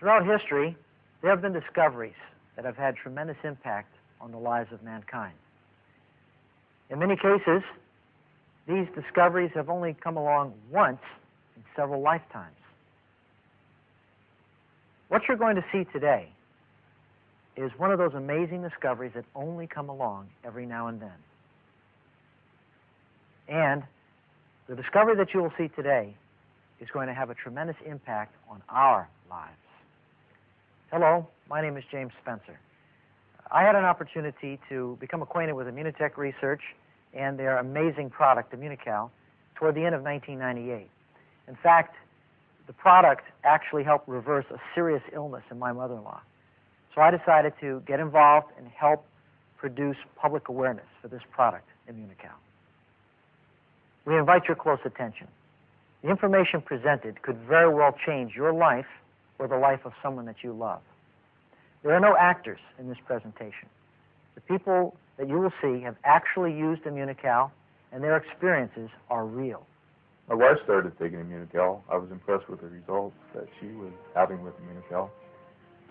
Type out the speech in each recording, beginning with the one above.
Throughout history, there have been discoveries that have had tremendous impact on the lives of mankind. In many cases, these discoveries have only come along once in several lifetimes. What you're going to see today is one of those amazing discoveries that only come along every now and then. And the discovery that you will see today is going to have a tremendous impact on our lives. Hello, my name is James Spencer. I had an opportunity to become acquainted with Immunotech Research and their amazing product, Immunocal, toward the end of 1998. In fact, the product actually helped reverse a serious illness in my mother-in-law. So I decided to get involved and help produce public awareness for this product, Immunocal. We invite your close attention. The information presented could very well change your life or the life of someone that you love. There are no actors in this presentation. The people that you will see have actually used Immunocal, and their experiences are real. My wife started taking Immunocal. I was impressed with the results that she was having with Immunocal.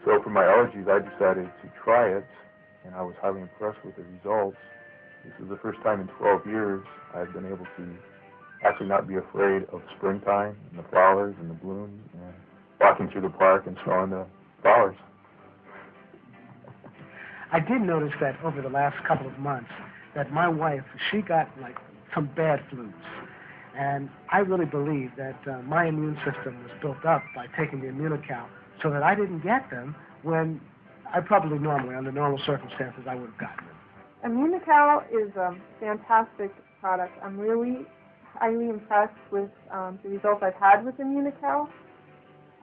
So for my allergies, I decided to try it, and I was highly impressed with the results. This is the first time in 12 years I've been able to actually not be afraid of springtime and the flowers and the blooms and walking through the park and smelling the flowers. I did notice that over the last couple of months that my wife, she got like some bad flus. And I really believe that my immune system was built up by taking the Immunocal so that I didn't get them when I probably normally, under normal circumstances, I would have gotten them. Immunocal is a fantastic product. I'm really highly impressed with the results I've had with Immunocal.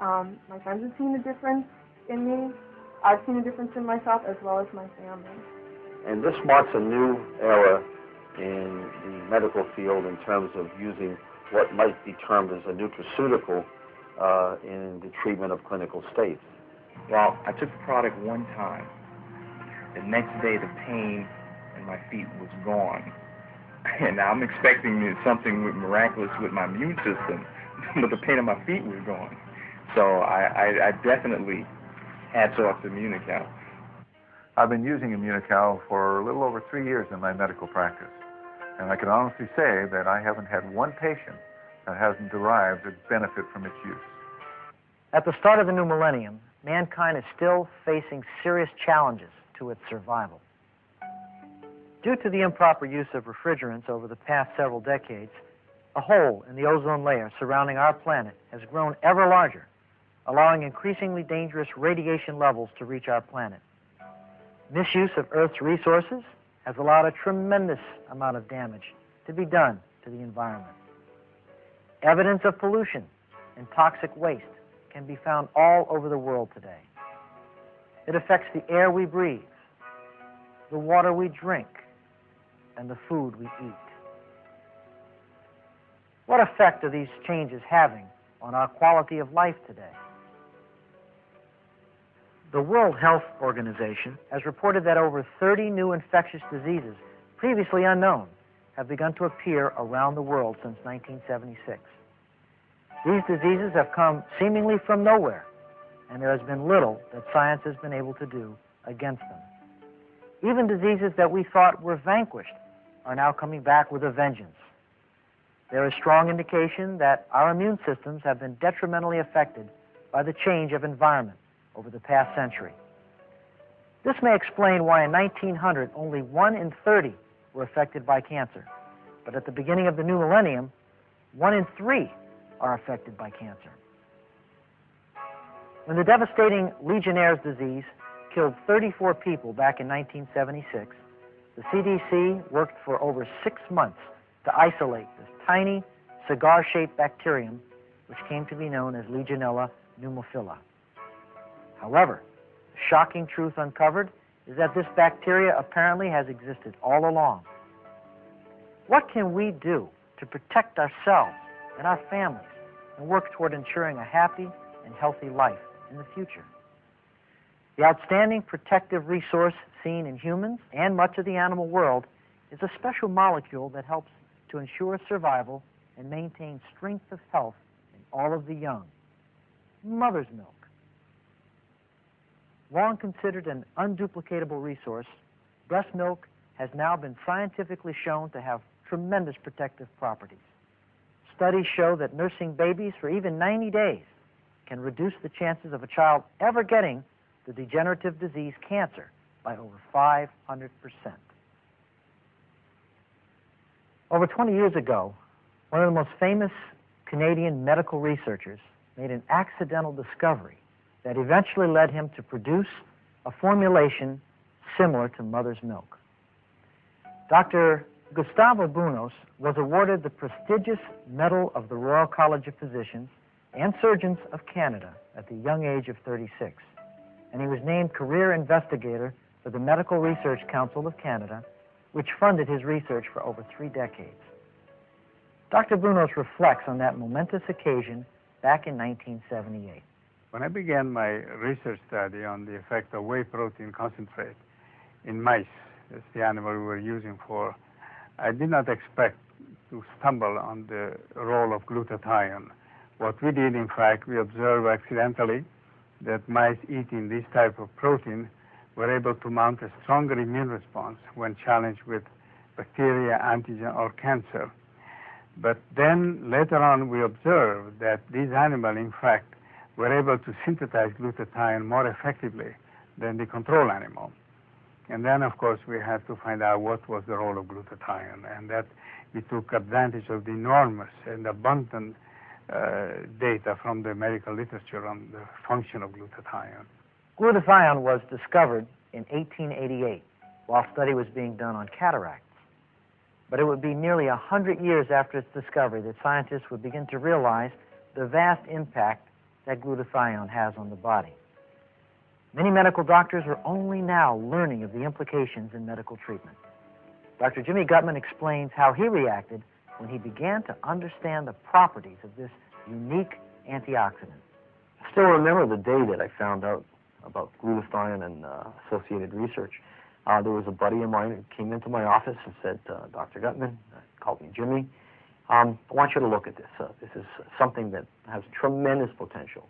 My friends have seen a difference in me. I've seen a difference in myself as well as my family. And this marks a new era in the medical field in terms of using what might be termed as a nutraceutical in the treatment of clinical states. Well, I took the product one time. The next day, the pain in my feet was gone. And I'm expecting something miraculous with my immune system, but the pain in my feet was gone. So I definitely hats off to Immunocal. I've been using Immunocal for a little over 3 years in my medical practice. And I can honestly say that I haven't had one patient that hasn't derived a benefit from its use. At the start of the new millennium, mankind is still facing serious challenges to its survival. Due to the improper use of refrigerants over the past several decades, a hole in the ozone layer surrounding our planet has grown ever larger, allowing increasingly dangerous radiation levels to reach our planet. Misuse of Earth's resources has allowed a tremendous amount of damage to be done to the environment. Evidence of pollution and toxic waste can be found all over the world today. It affects the air we breathe, the water we drink, and the food we eat. What effect are these changes having on our quality of life today? The World Health Organization has reported that over 30 new infectious diseases, previously unknown, have begun to appear around the world since 1976. These diseases have come seemingly from nowhere, and there has been little that science has been able to do against them. Even diseases that we thought were vanquished are now coming back with a vengeance. There is strong indication that our immune systems have been detrimentally affected by the change of environment over the past century. This may explain why in 1900 only 1 in 30 were affected by cancer, but at the beginning of the new millennium, 1 in 3 are affected by cancer. When the devastating Legionnaire's disease killed 34 people back in 1976, the CDC worked for over 6 months to isolate this tiny, cigar-shaped bacterium, which came to be known as Legionella pneumophila. However, the shocking truth uncovered is that this bacteria apparently has existed all along. What can we do to protect ourselves and our families and work toward ensuring a happy and healthy life in the future? The outstanding protective resource seen in humans and much of the animal world is a special molecule that helps to ensure survival and maintain strength of health in all of the young. Mother's milk. long considered an unduplicatable resource, breast milk has now been scientifically shown to have tremendous protective properties. Studies show that nursing babies for even 90 days can reduce the chances of a child ever getting the degenerative disease cancer by over 500%. Over 20 years ago, one of the most famous Canadian medical researchers made an accidental discovery that eventually led him to produce a formulation similar to mother's milk. Dr. Gustavo Bunos was awarded the prestigious Medal of the Royal College of Physicians and Surgeons of Canada at the young age of 36, and he was named Career Investigator for the Medical Research Council of Canada, which funded his research for over 3 decades. Dr. Bunos reflects on that momentous occasion back in 1978. When I began my research study on the effect of whey protein concentrate in mice, that's the animal we were using for, I did not expect to stumble on the role of glutathione. What we did, in fact, we observed accidentally that mice eating this type of protein were able to mount a stronger immune response when challenged with bacteria, antigen, or cancer. But then later on we observed that these animals, in fact, were able to synthesize glutathione more effectively than the control animal. And then, of course, we had to find out what was the role of glutathione, and that we took advantage of the enormous and abundant data from the medical literature on the function of glutathione. Glutathione was discovered in 1888 while study was being done on cataracts. But it would be nearly 100 years after its discovery that scientists would begin to realize the vast impact that glutathione has on the body. Many medical doctors are only now learning of the implications in medical treatment. Dr. Jimmy Gutman explains how he reacted when he began to understand the properties of this unique antioxidant. I still remember the day that I found out about glutathione and associated research. There was a buddy of mine who came into my office and said, Dr. Gutman, called me Jimmy, I want you to look at this. This is something that has tremendous potential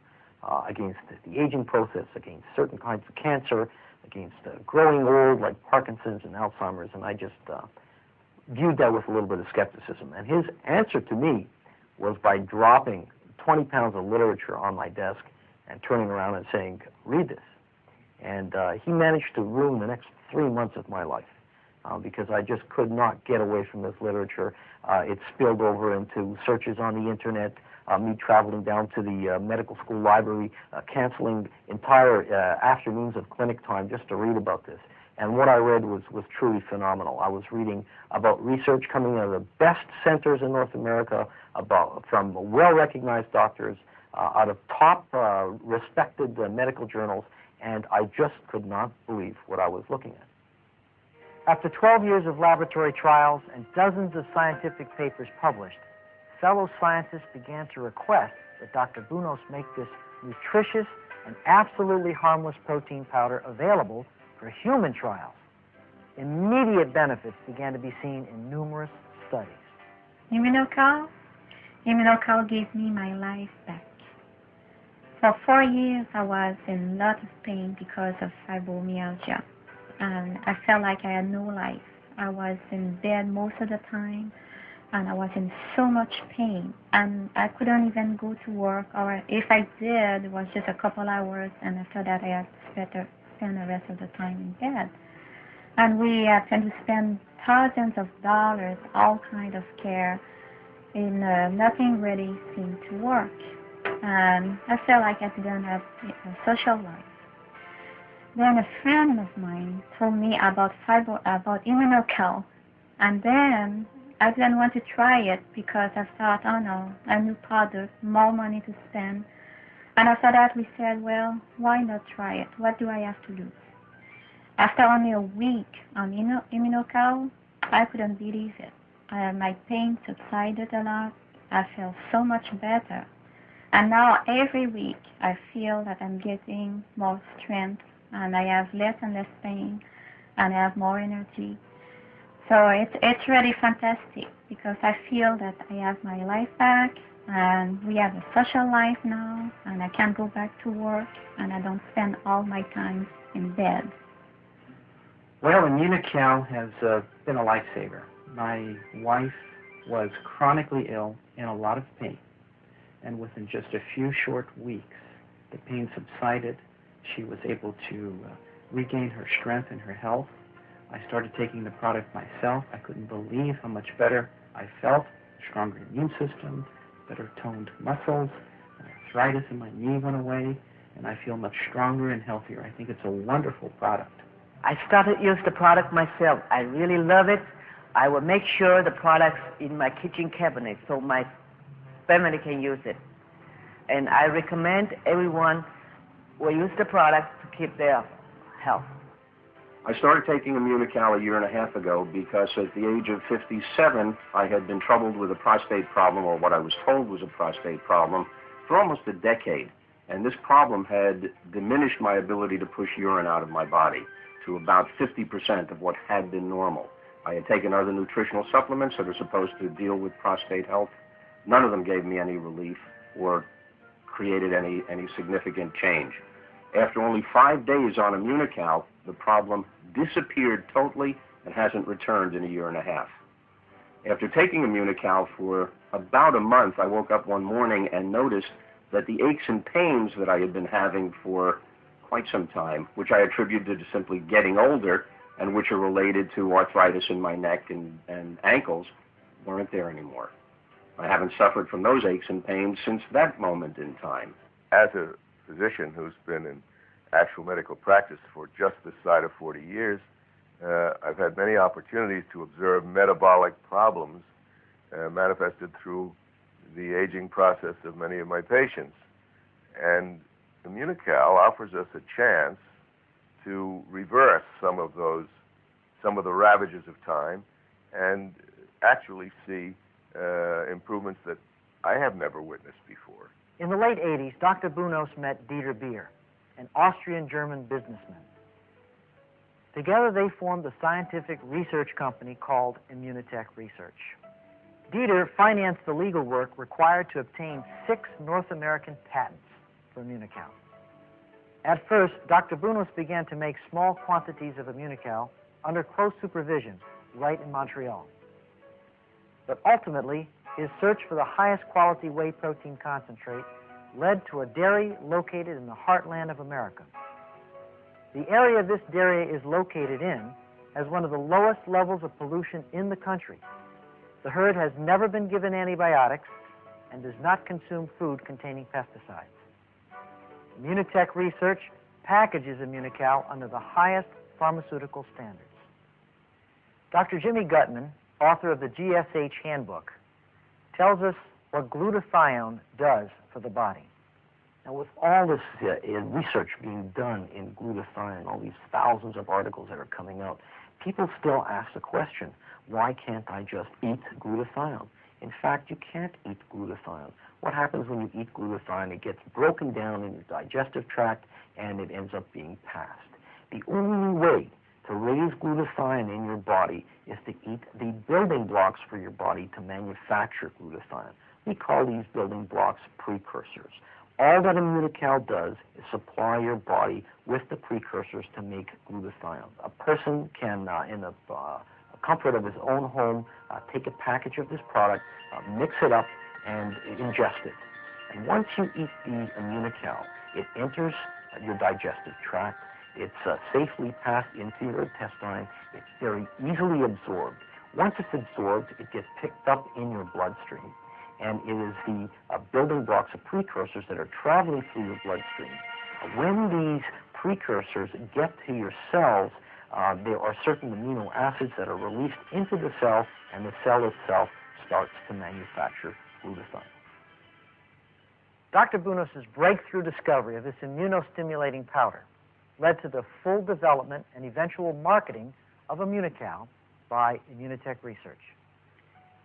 against the aging process, against certain kinds of cancer, against growing old like Parkinson's and Alzheimer's, and I just viewed that with a little bit of skepticism. And his answer to me was by dropping 20 pounds of literature on my desk and turning around and saying, read this. And he managed to ruin the next 3 months of my life because I just could not get away from this literature. It spilled over into searches on the internet, me traveling down to the medical school library, canceling entire afternoons of clinic time just to read about this. And what I read was truly phenomenal. I was reading about research coming out of the best centers in North America, from well-recognized doctors, out of top respected medical journals, and I just could not believe what I was looking at. After 12 years of laboratory trials and dozens of scientific papers published, fellow scientists began to request that Dr. Bunos make this nutritious and absolutely harmless protein powder available for human trials. Immediate benefits began to be seen in numerous studies. Immunocal gave me my life back. For 4 years, I was in a lot of pain because of fibromyalgia, and I felt like I had no life. I was in bed most of the time, and I was in so much pain, and I couldn't even go to work, or if I did, it was just a couple hours, and after that, I had to spend the rest of the time in bed. And we had to spend thousands of dollars, all kind of care, and nothing really seemed to work. And I felt like I didn't have a social life. Then a friend of mine told me about Immunocal, and then I didn't want to try it because I thought, oh no, a new product, more money to spend. And after that we said, well, why not try it? What do I have to lose? After only a week on Immunocal, I couldn't believe it. My pain subsided a lot. I felt so much better. And now every week I feel that I'm getting more strength, and I have less and less pain, and I have more energy. So it's really fantastic because I feel that I have my life back, and we have a social life now, and I can go back to work, and I don't spend all my time in bed. Well, Immunocal has been a lifesaver. My wife was chronically ill, in a lot of pain, and within just a few short weeks, the pain subsided. She was able to regain her strength and her health. I started taking the product myself. I couldn't believe how much better I felt. Stronger immune system, better toned muscles, arthritis in my knee went away, and I feel much stronger and healthier. I think it's a wonderful product. I started to use the product myself. I really love it. I will make sure the product's in my kitchen cabinet so my family can use it. And I recommend everyone will use the product to keep their health. I started taking Immunocal a year and a half ago because at the age of 57, I had been troubled with a prostate problem, or what I was told was a prostate problem, for almost a decade. And this problem had diminished my ability to push urine out of my body to about 50% of what had been normal. I had taken other nutritional supplements that are supposed to deal with prostate health. None of them gave me any relief or created any significant change. After only 5 days on Immunocal, the problem disappeared totally and hasn't returned in a year and a half. After taking Immunocal for about a month, I woke up one morning and noticed that the aches and pains that I had been having for quite some time, which I attributed to simply getting older and which are related to arthritis in my neck and ankles, weren't there anymore. I haven't suffered from those aches and pains since that moment in time. As a physician who's been in actual medical practice for just this side of 40 years, I've had many opportunities to observe metabolic problems manifested through the aging process of many of my patients. And Immunocal offers us a chance to reverse some of the ravages of time and actually see improvements that I have never witnessed before. In the late 80s, Dr. Bunos met Dieter Beer, an Austrian-German businessman. Together they formed a scientific research company called Immunotech Research. Dieter financed the legal work required to obtain 6 North American patents for Immunocal. At first, Dr. Bunos began to make small quantities of Immunocal under close supervision right in Montreal. But ultimately, his search for the highest quality whey protein concentrate led to a dairy located in the heartland of America. The area this dairy is located in has one of the lowest levels of pollution in the country. The herd has never been given antibiotics and does not consume food containing pesticides. Immunotech Research packages Immunocal under the highest pharmaceutical standards. Dr. Jimmy Gutman, author of the GSH Handbook, tells us what glutathione does for the body. Now, with all this research being done in glutathione, all these thousands of articles that are coming out, people still ask the question, why can't I just eat glutathione? In fact, you can't eat glutathione. What happens when you eat glutathione? It gets broken down in your digestive tract, and it ends up being passed. The only way to raise glutathione in your body is to eat the building blocks for your body to manufacture glutathione. We call these building blocks precursors. All that Immunocal does is supply your body with the precursors to make glutathione. A person can, in the comfort of his own home, take a package of this product, mix it up, and ingest it. And once you eat the Immunocal, it enters your digestive tract. It's safely passed into your intestine. It's very easily absorbed. Once it's absorbed, it gets picked up in your bloodstream. And it is the building blocks of precursors that are traveling through your bloodstream. When these precursors get to your cells, there are certain amino acids that are released into the cell, and the cell itself starts to manufacture glutathione. Dr. Bunos' breakthrough discovery of this immunostimulating powder led to the full development and eventual marketing of Immunocal by Immunotech Research.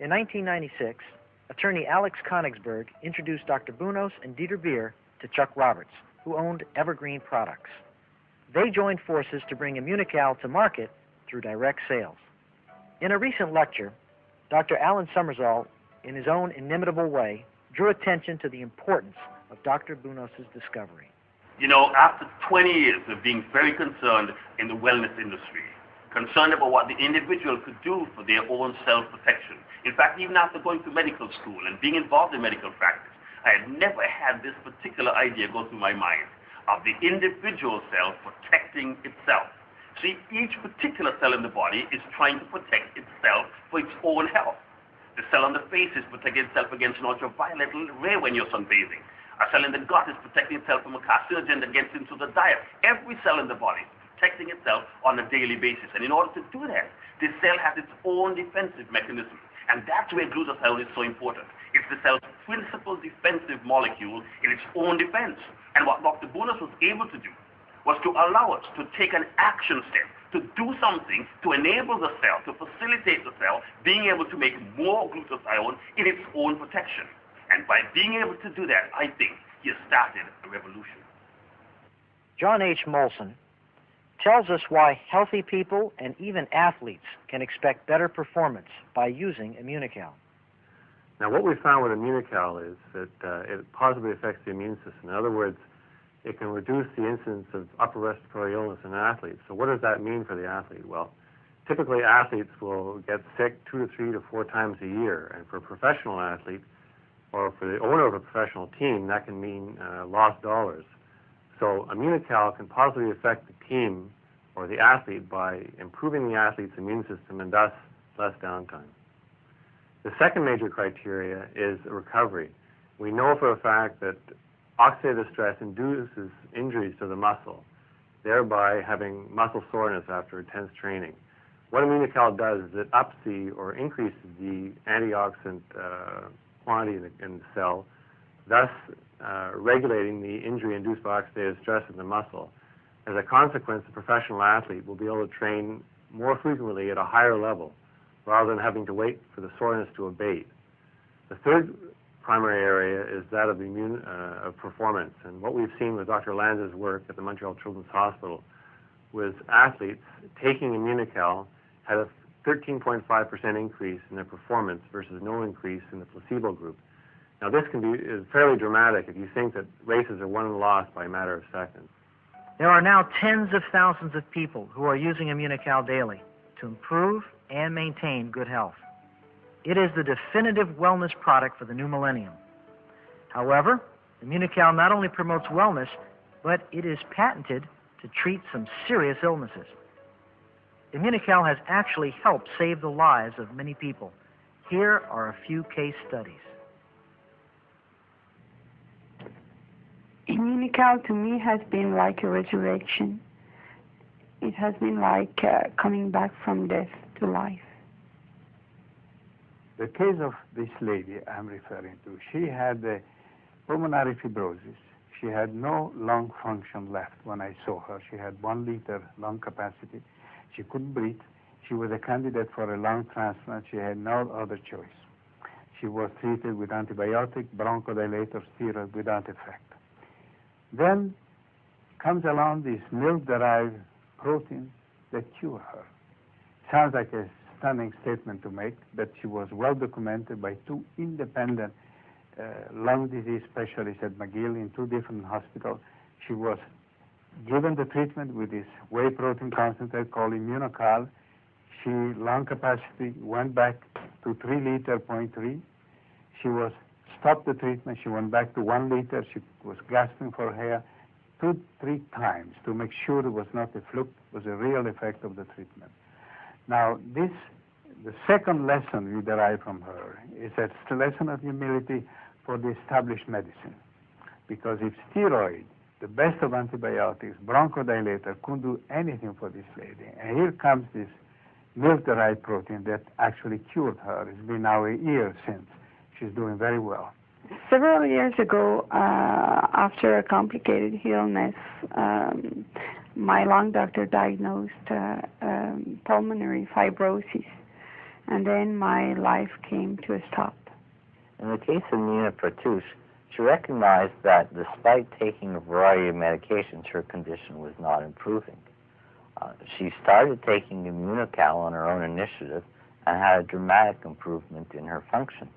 In 1996, attorney Alex Konigsberg introduced Dr. Bunos and Dieter Beer to Chuck Roberts, who owned Evergreen Products. They joined forces to bring Immunocal to market through direct sales. In a recent lecture, Dr. Alan Summersall, in his own inimitable way, drew attention to the importance of Dr. Bunos' discovery. You know, after 20 years of being very concerned in the wellness industry, concerned about what the individual could do for their own self-protection. In fact, even after going to medical school and being involved in medical practice, I had never had this particular idea go through my mind of the individual cell protecting itself. See, each particular cell in the body is trying to protect itself for its own health. The cell on the face is protecting itself against an ultraviolet ray when you're sunbathing. A cell in the gut is protecting itself from a carcinogen that gets into the diet. Every cell in the body is protecting itself on a daily basis. And in order to do that, this cell has its own defensive mechanism. And that's where glutathione is so important. It's the cell's principal defensive molecule in its own defense. And what Dr. Bonas was able to do was to allow us to take an action step, to do something to enable the cell, to facilitate the cell being able to make more glutathione in its own protection. And by being able to do that, I think he has started a revolution. John H. Molson tells us why healthy people and even athletes can expect better performance by using Immunocal. Now, what we found with Immunocal is that it positively affects the immune system. In other words, it can reduce the incidence of upper respiratory illness in athletes. So what does that mean for the athlete? Well, typically athletes will get sick 2 to 3 to 4 times a year. And for a professional athlete, or for the owner of a professional team, that can mean lost dollars. So Immunocal can positively affect the team or the athlete by improving the athlete's immune system and thus less downtime. The second major criteria is recovery. We know for a fact that oxidative stress induces injuries to the muscle, thereby having muscle soreness after intense training. What Immunocal does is it ups or increases the antioxidant quantity in the cell, thus regulating the injury induced by oxidative stress in the muscle. As a consequence, the professional athlete will be able to train more frequently at a higher level rather than having to wait for the soreness to abate. The third primary area is that of of performance. And what we've seen with Dr. Lanza's work at the Montreal Children's Hospital was athletes taking Immunocal had a 13.5% increase in their performance versus no increase in the placebo group. Now, this is fairly dramatic if you think that races are won and lost by a matter of seconds. There are now tens of thousands of people who are using Immunocal daily to improve and maintain good health. It is the definitive wellness product for the new millennium. However, Immunocal not only promotes wellness, but it is patented to treat some serious illnesses. Immunocal has actually helped save the lives of many people. Here are a few case studies. Immunocal to me has been like a resurrection. It has been like coming back from death to life. The case of this lady I'm referring to, she had pulmonary fibrosis. She had no lung function left when I saw her. She had 1 liter lung capacity. She couldn't breathe. She was a candidate for a lung transplant. She had no other choice. She was treated with antibiotic, bronchodilator, steroid without effect. Then comes along this milk-derived protein that cure her. Sounds like a stunning statement to make, but she was well documented by 2 independent lung disease specialists at McGill in 2 different hospitals. She was given the treatment with this whey protein concentrate called Immunocal. She lung capacity went back to 3 liter, 0.3. She was stopped the treatment. She went back to 1 liter. She was gasping for air 2-3 times to make sure it was not a fluke, it was a real effect of the treatment. Now, the second lesson we derive from her is a lesson of humility for the established medicine. Because if steroid, the best of antibiotics, bronchodilator, couldn't do anything for this lady, and here comes this milk-derived protein that actually cured her. It's been now a year since. She's doing very well. Several years ago, after a complicated illness, my lung doctor diagnosed pulmonary fibrosis, and then my life came to a stop. In the case of Nina Pertouche, she recognized that despite taking a variety of medications, her condition was not improving. She started taking Immunocal on her own initiative and had a dramatic improvement in her function.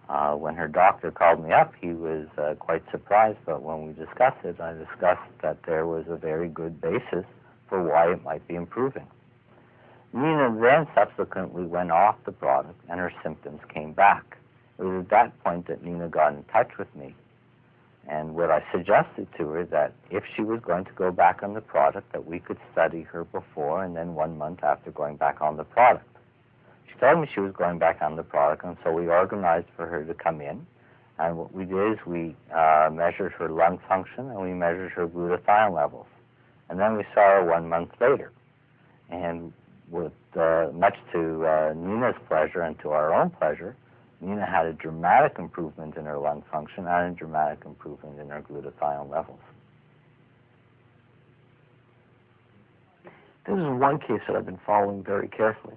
When her doctor called me up, he was quite surprised, but when we discussed it, I discussed that there was a very good basis for why it might be improving. Nina then subsequently went off the product, and her symptoms came back. It was at that point that Nina got in touch with me, and what I suggested to her that if she was going to go back on the product, that we could study her before and then 1 month after going back on the product. She told me she was going back on the product, and so we organized for her to come in. And what we did is we measured her lung function and we measured her glutathione levels. And then we saw her 1 month later. And with much to Nina's pleasure and to our own pleasure, Nina had a dramatic improvement in her lung function and a dramatic improvement in her glutathione levels. This is one case that I've been following very carefully.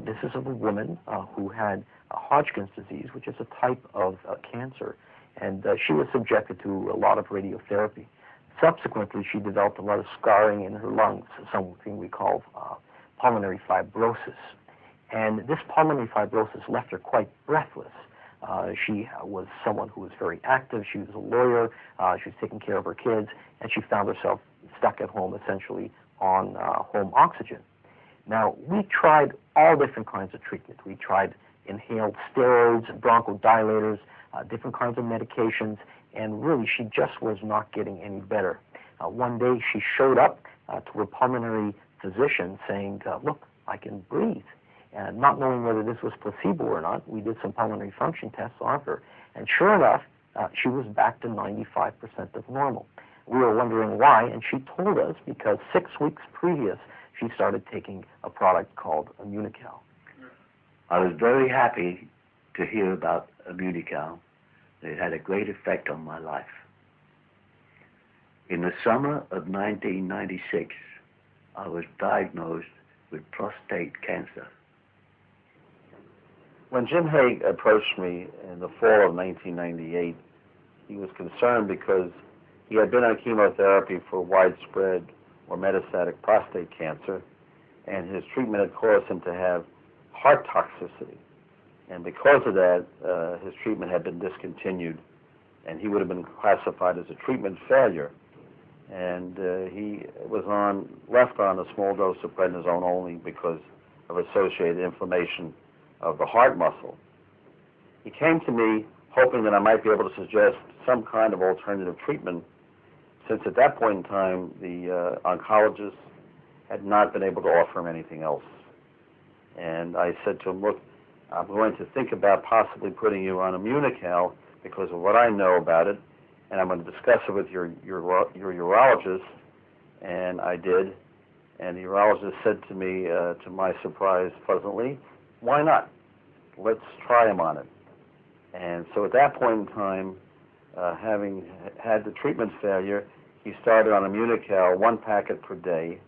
This is of a woman who had Hodgkin's disease, which is a type of cancer, and she was subjected to a lot of radiotherapy. Subsequently, she developed a lot of scarring in her lungs, something we call pulmonary fibrosis. And this pulmonary fibrosis left her quite breathless. She was someone who was very active. She was a lawyer. She was taking care of her kids, and she found herself stuck at home, essentially on home oxygen. Now, we tried all different kinds of treatment. We tried inhaled steroids, bronchodilators, different kinds of medications, and really she just was not getting any better. One day she showed up to her pulmonary physician saying, look, I can breathe. And not knowing whether this was placebo or not, we did some pulmonary function tests on her. And sure enough, she was back to 95% of normal. We were wondering why, and she told us because 6 weeks previous, she started taking a product called Immunocal. I was very happy to hear about Immunocal. It had a great effect on my life. In the summer of 1996, I was diagnosed with prostate cancer. When Jim Haig approached me in the fall of 1998, he was concerned because he had been on chemotherapy for widespread or metastatic prostate cancer, and his treatment had caused him to have heart toxicity. And because of that, his treatment had been discontinued, and he would have been classified as a treatment failure. And he was left on a small dose of prednisone only because of associated inflammation of the heart muscle. He came to me hoping that I might be able to suggest some kind of alternative treatment, since at that point in time the oncologist had not been able to offer him anything else. And I said to him, look, I'm going to think about possibly putting you on Immunocal because of what I know about it, and I'm going to discuss it with your urologist. And I did, and the urologist said to me, to my surprise pleasantly, why not? Let's try him on it. And so at that point in time, having had the treatment failure, he started on Immunocal, 1 packet per day,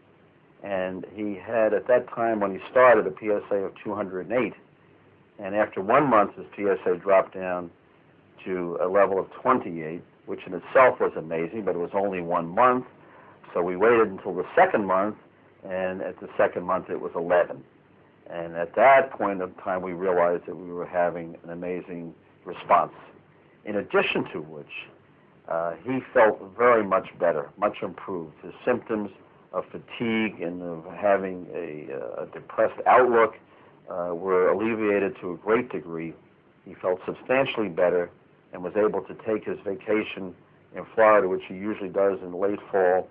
and he had, at that time when he started, a PSA of 208, and after 1 month his PSA dropped down to a level of 28, which in itself was amazing, but it was only 1 month, so we waited until the 2nd month, and at the 2nd month it was 11. And at that point of time we realized that we were having an amazing response. In addition to which, he felt very much better, much improved. His symptoms of fatigue and of having a depressed outlook were alleviated to a great degree. He felt substantially better and was able to take his vacation in Florida, which he usually does in late fall,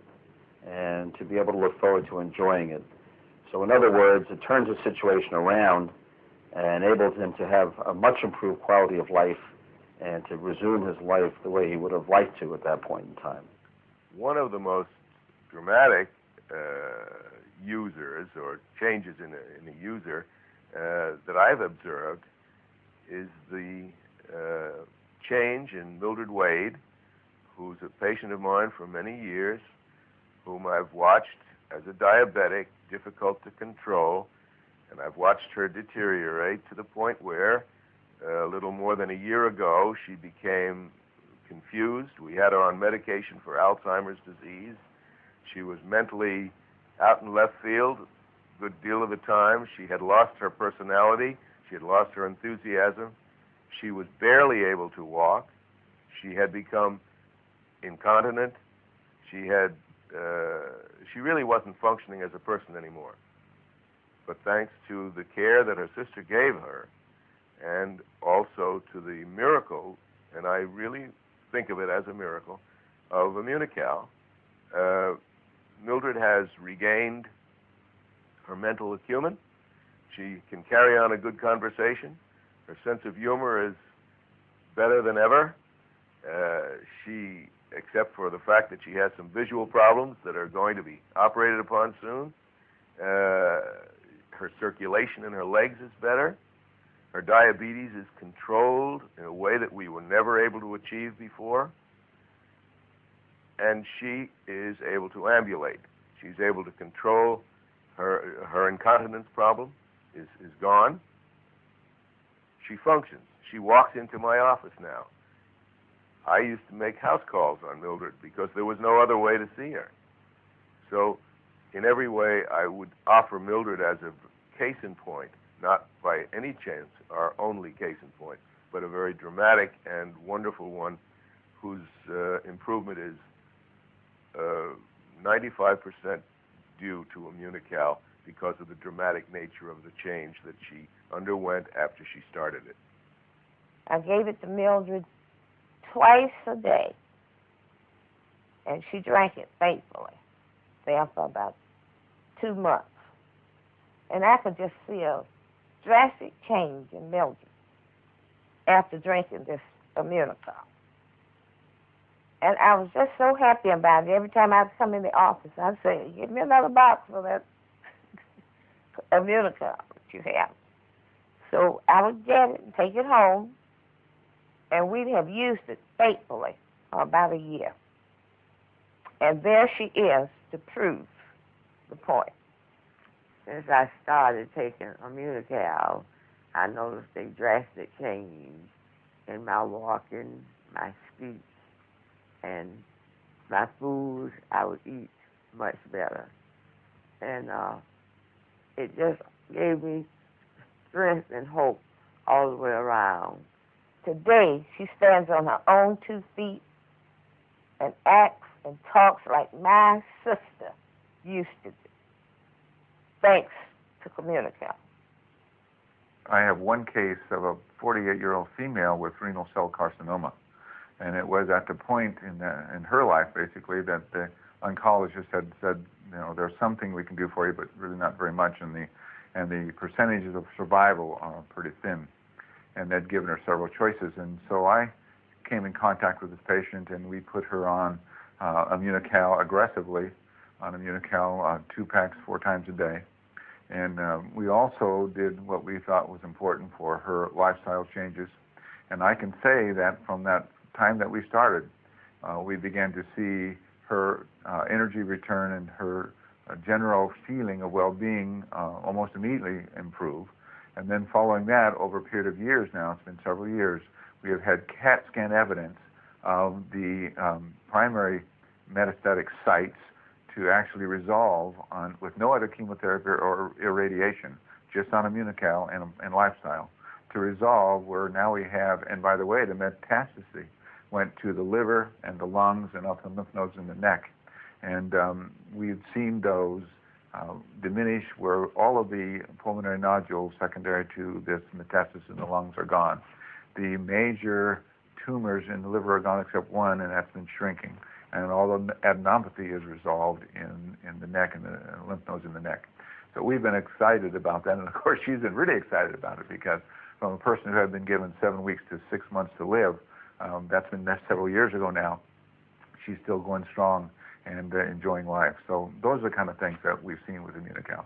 and to be able to look forward to enjoying it. So in other words, it turns the situation around and enabled him to have a much improved quality of life and to resume his life the way he would have liked to at that point in time. One of the most dramatic users or changes in a user that I've observed is the change in Mildred Wade, who's a patient of mine for many years, whom I've watched as a diabetic, difficult to control, and I've watched her deteriorate to the point where a little more than a year ago she became confused. We had her on medication for Alzheimer's disease. She was mentally out in left field a good deal of the time. She had lost her personality. She had lost her enthusiasm. She was barely able to walk. She had become incontinent. She really wasn't functioning as a person anymore. But thanks to the care that her sister gave her, and also to the miracle, and I really think of it as a miracle, of Immunocal, Mildred has regained her mental acumen. She can carry on a good conversation. Her sense of humor is better than ever. She, except for the fact that she has some visual problems that are going to be operated upon soon, her circulation in her legs is better. Her diabetes is controlled in a way that we were never able to achieve before. And she is able to ambulate. She's able to control her incontinence problem is gone. She functions. She walks into my office now. I used to make house calls on Mildred because there was no other way to see her. So in every way, I would offer Mildred as a case in point, not by any chance our only case in point, but a very dramatic and wonderful one whose improvement is 95% due to Immunocal because of the dramatic nature of the change that she underwent after she started it. I gave it to Mildred twice a day, and she drank it faithfully there for about 2 months. And I could just see a drastic change in Mildred after drinking this Immunocal. And I was just so happy about it. Every time I'd come in the office, I'd say, "Give me another box for that Immunocal that you have." So I would get it and take it home, and we'd have used it faithfully for about a year. And there she is to prove the point. Since I started taking Immunocal, I noticed a drastic change in my walking, my speech, and my food. I would eat much better. And it just gave me strength and hope all the way around. Today, she stands on her own 2 feet and acts and talks like my sister used to do, thanks to Immunocal. I have one case of a 48-year-old female with renal cell carcinoma. And it was at the point in her life, basically, that the oncologist had said, there's something we can do for you, but really not very much, and the percentages of survival are pretty thin. And they'd given her several choices. And so I came in contact with this patient, and we put her on Immunocal aggressively, on Immunocal 2 packs 4 times a day. And we also did what we thought was important for her lifestyle changes. And I can say that from that time that we started, we began to see her energy return and her general feeling of well-being almost immediately improve. And then following that, over a period of years now, it's been several years, we have had CAT scan evidence of the primary metastatic sites to actually resolve with no other chemotherapy or irradiation, just on Immunocal and lifestyle, to resolve where now we have, and by the way, the metastasis went to the liver and the lungs and up the lymph nodes in the neck. And we've seen those diminish where all of the pulmonary nodules secondary to this metastasis in the lungs are gone. The major tumors in the liver are gone except one, and that's been shrinking. And all the adenopathy is resolved in the neck and the lymph nodes in the neck. So we've been excited about that. And of course, she's been really excited about it because from a person who had been given 7 weeks to 6 months to live, that's been several years ago now, she's still going strong and enjoying life. So those are the kind of things that we've seen with Immunocal.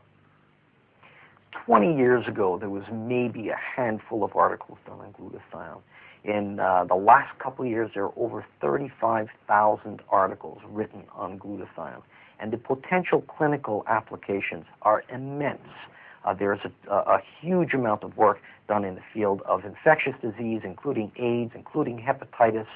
20 years ago, there was maybe a handful of articles done on glutathione. In the last couple of years, there are over 35,000 articles written on glutathione. And the potential clinical applications are immense. There's a huge amount of work done in the field of infectious disease, including AIDS, including hepatitis.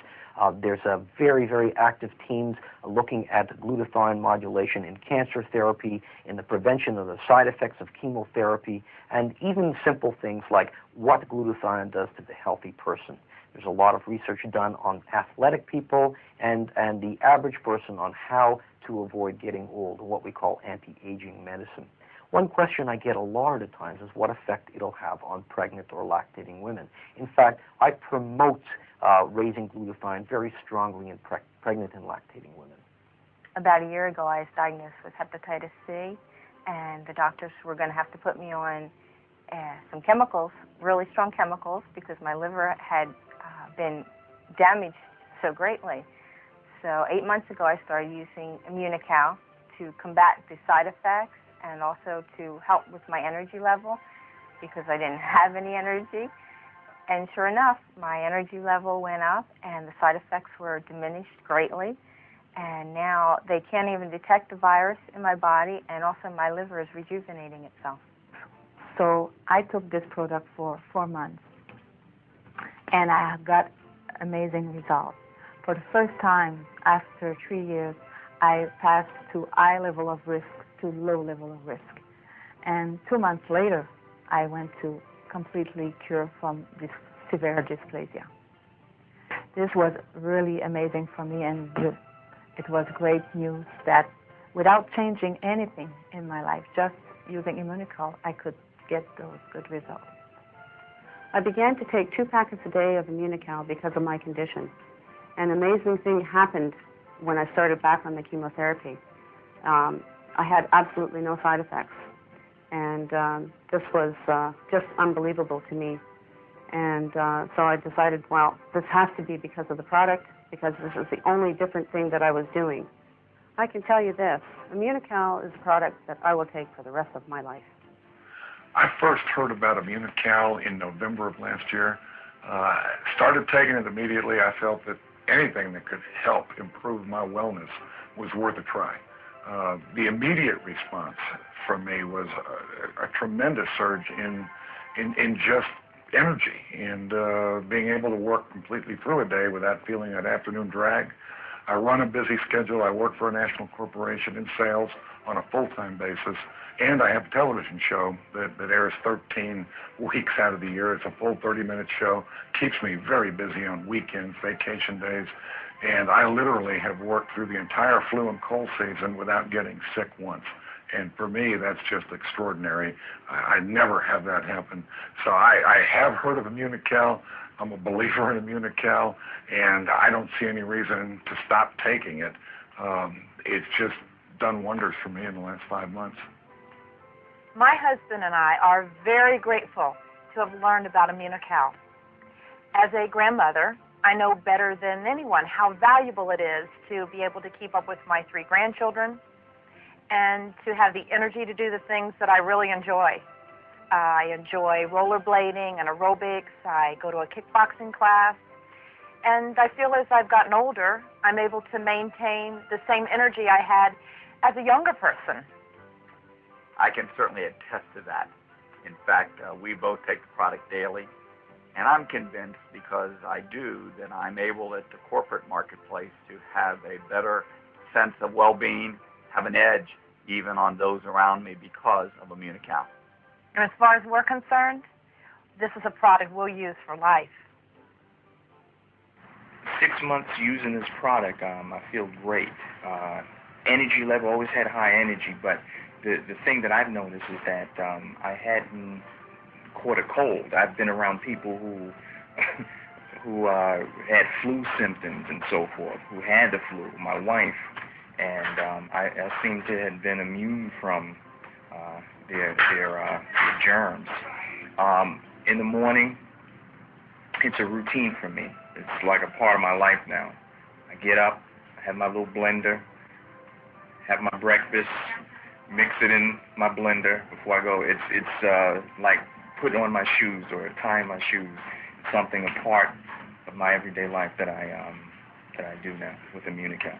There's a very, very active teams looking at glutathione modulation in cancer therapy, in the prevention of the side effects of chemotherapy, and even simple things like what glutathione does to the healthy person. There's a lot of research done on athletic people and the average person on how to avoid getting old, what we call anti-aging medicine. One question I get a lot of times is what effect it'll have on pregnant or lactating women. In fact, I promote raising glutathione very strongly in pregnant and lactating women. About a year ago, I was diagnosed with hepatitis C, and the doctors were going to have to put me on some chemicals, really strong chemicals, because my liver had been damaged so greatly. So 8 months ago, I started using Immunocal to combat the side effects and also to help with my energy level, because I didn't have any energy. And sure enough, my energy level went up and the side effects were diminished greatly. And now they can't even detect the virus in my body, and also my liver is rejuvenating itself. So I took this product for 4 months, and I got amazing results. For the first time after 3 years, I passed to high level of risk to low level of risk. And 2 months later, I went to completely cure from this severe dysplasia. This was really amazing for me, and it was great news that without changing anything in my life, just using Immunocal, I could get those good results. I began to take 2 packets a day of Immunocal because of my condition. An amazing thing happened when I started back on the chemotherapy. I had absolutely no side effects. And this was just unbelievable to me. And so I decided, well, this has to be because of the product, because this is the only different thing that I was doing. I can tell you this, Immunocal is a product that I will take for the rest of my life. I first heard about Immunocal in November of last year. Started taking it immediately. I felt that anything that could help improve my wellness was worth a try. The immediate response from me was a tremendous surge in just energy and being able to work completely through a day without feeling that afternoon drag. I run a busy schedule. I work for a national corporation in sales on a full-time basis, and I have a television show that airs 13 weeks out of the year. It's a full 30-minute show. Keeps me very busy on weekends, vacation days, and I literally have worked through the entire flu and cold season without getting sick once. And for me, that's just extraordinary. I never have that happen. So I have heard of Immunocal. I'm a believer in Immunocal, and I don't see any reason to stop taking it. It's just done wonders for me in the last 5 months. My husband and I are very grateful to have learned about Immunocal. As a grandmother, I know better than anyone how valuable it is to be able to keep up with my 3 grandchildren and to have the energy to do the things that I really enjoy. I enjoy rollerblading and aerobics. I go to a kickboxing class. And I feel as I've gotten older, I'm able to maintain the same energy I had as a younger person. I can certainly attest to that. In fact, we both take the product daily, and I'm convinced, because I do, that I'm able at the corporate marketplace to have a better sense of well-being, have an edge even on those around me because of Immunocal. And as far as we're concerned, this is a product we'll use for life. 6 months using this product, I feel great. Energy level, always had high energy, but the thing that I've noticed is that I hadn't caught a cold. I've been around people who had flu symptoms and so forth, who had the flu, my wife, and I seem to have been immune from their germs. In the morning, it's a routine for me. It's like a part of my life now. I get up, I have my little blender, have my breakfast, mix it in my blender before I go. It's like putting on my shoes or tying my shoes. It's something a part of my everyday life that I do now with Immunocal.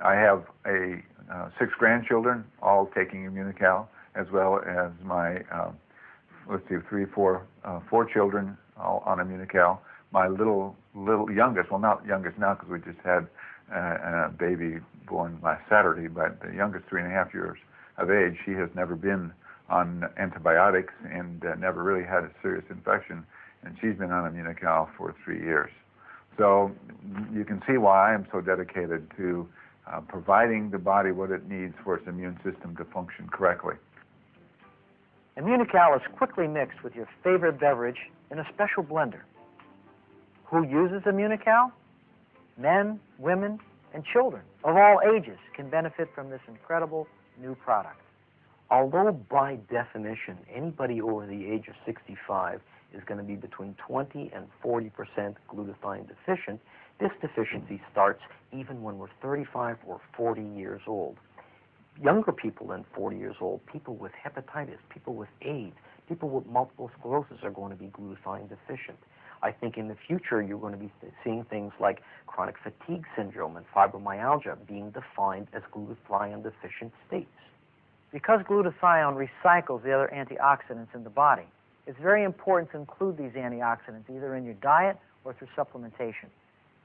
I have 6 grandchildren, all taking Immunocal, as well as my, four children all on Immunocal. My little youngest, well, not youngest now because we just had a baby born last Saturday, but the youngest, 3.5 years of age, she has never been on antibiotics and never really had a serious infection, and she's been on Immunocal for 3 years. So you can see why I'm so dedicated to providing the body what it needs for its immune system to function correctly. Immunocal is quickly mixed with your favorite beverage in a special blender. Who uses Immunocal? Men, women, and children of all ages can benefit from this incredible new product. Although by definition, anybody over the age of 65 is going to be between 20 and 40% glutathione deficient, this deficiency starts even when we're 35 or 40 years old. Younger people than 40 years old, people with hepatitis, people with AIDS, people with multiple sclerosis are going to be glutathione deficient. I think in the future you're going to be seeing things like chronic fatigue syndrome and fibromyalgia being defined as glutathione deficient states. Because glutathione recycles the other antioxidants in the body, it's very important to include these antioxidants either in your diet or through supplementation.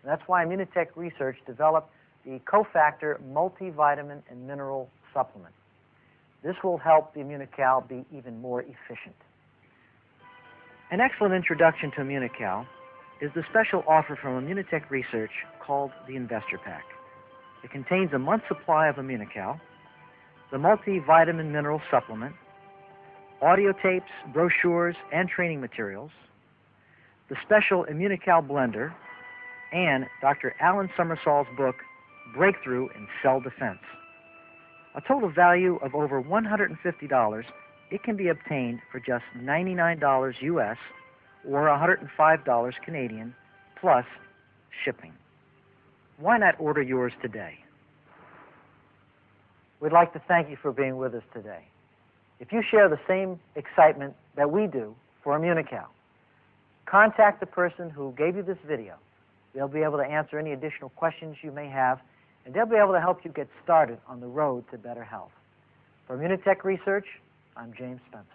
And that's why Immunotech Research developed the Cofactor multivitamin and mineral supplement. This will help the Immunocal be even more efficient. An excellent introduction to Immunocal is the special offer from Immunotech Research called the Investor Pack. It contains a month's supply of Immunocal, the multivitamin mineral supplement, audio tapes, brochures, and training materials, the special Immunocal blender, and Dr. Alan Summersoll's book, Breakthrough in Cell Defense. A total value of over $150, it can be obtained for just $99 US or $105 Canadian plus shipping. Why not order yours today? We'd like to thank you for being with us today. If you share the same excitement that we do for Immunocal, contact the person who gave you this video. They'll be able to answer any additional questions you may have, and they'll be able to help you get started on the road to better health. For Immunotech Research, I'm James Spencer.